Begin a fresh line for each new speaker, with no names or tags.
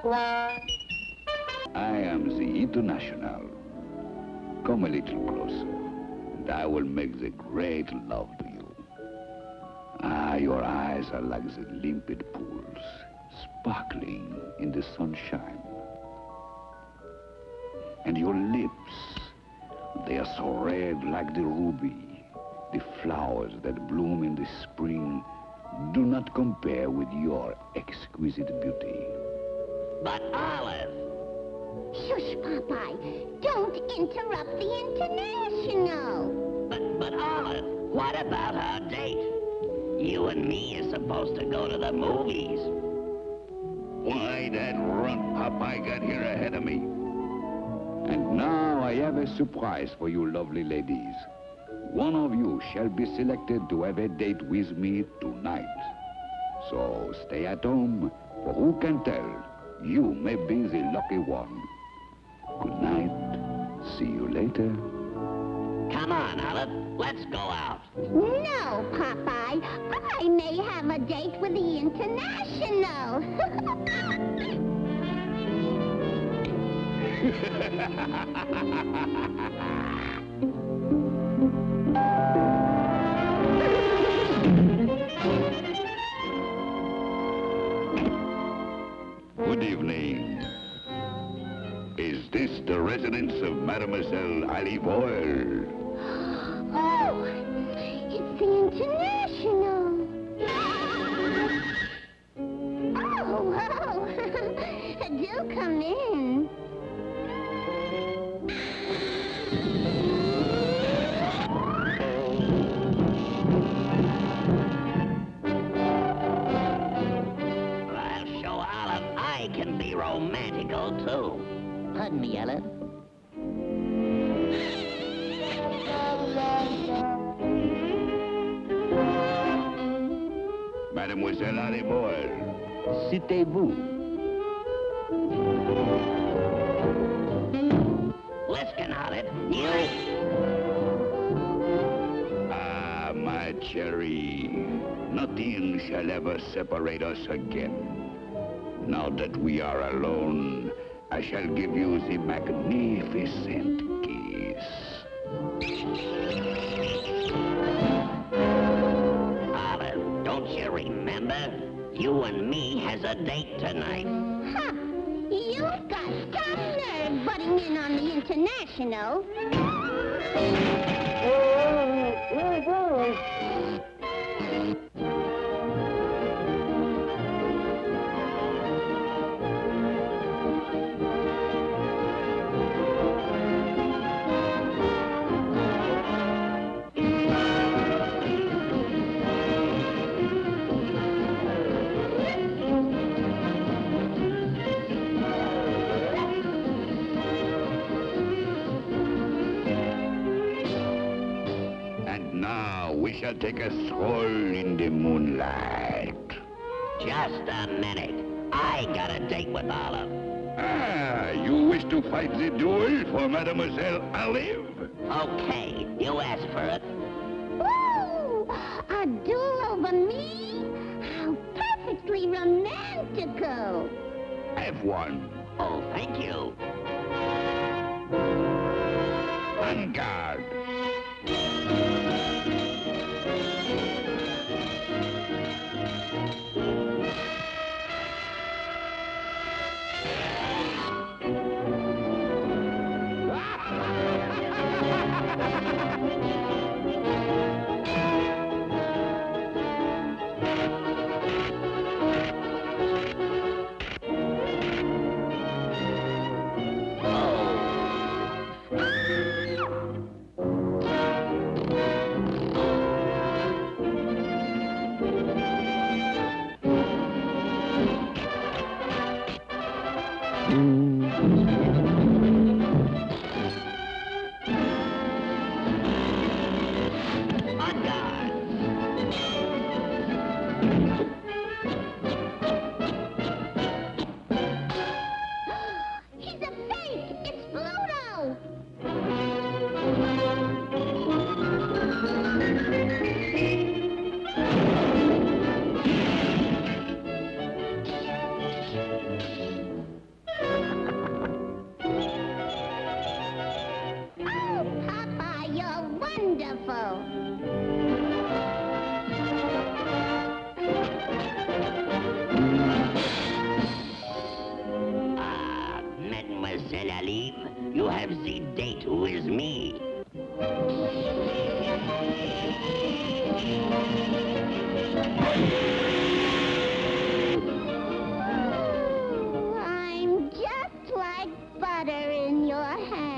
I am the International. Come a little closer, and I will make the great love to you. Ah, your eyes are like the limpid pools, sparkling in the sunshine. And your lips, they are so red like the ruby. The flowers that bloom in the spring do not compare with your exquisite beauty.
But Olive,
Shush, Popeye. Don't interrupt the International.
but Olive, what about our date? You and me are supposed to go to the movies.
Why, that runt Popeye got here ahead of me. And now I have a surprise for you lovely ladies. One of you shall be selected to have a date with me tonight. So stay at home, for who can tell, you may be the lucky one. Good night. See you later.
Come on, Olive, let's go out.
No, Popeye. I may have a date with the International.
Good evening. Is this the residence of Mademoiselle Olive Oil?
Oh, it's the International. Oh, do come in.
I'll show Olive I can be romantical, too. Pardon me, Olive.
Mademoiselle Olive Oil, citez-vous.
Listen, Olive, you...
Ah, my cherry, nothing shall ever separate us again. Now that we are alone, I shall give you the magnificent kiss.
Olive, don't you remember? You and me has a date tonight.
Huh. You've got some nerve butting in on the International.
We shall take a stroll in the moonlight.
Just a minute. I got a date with Olive.
Ah, you wish to fight the duel for Mademoiselle Olive?
Okay, you asked for it.
Ooh, a duel over me? How perfectly romantical.
Have one.
Oh, thank you.
On guard.
Mademoiselle Olive. You have the date with me.
I'm just like butter in your hand.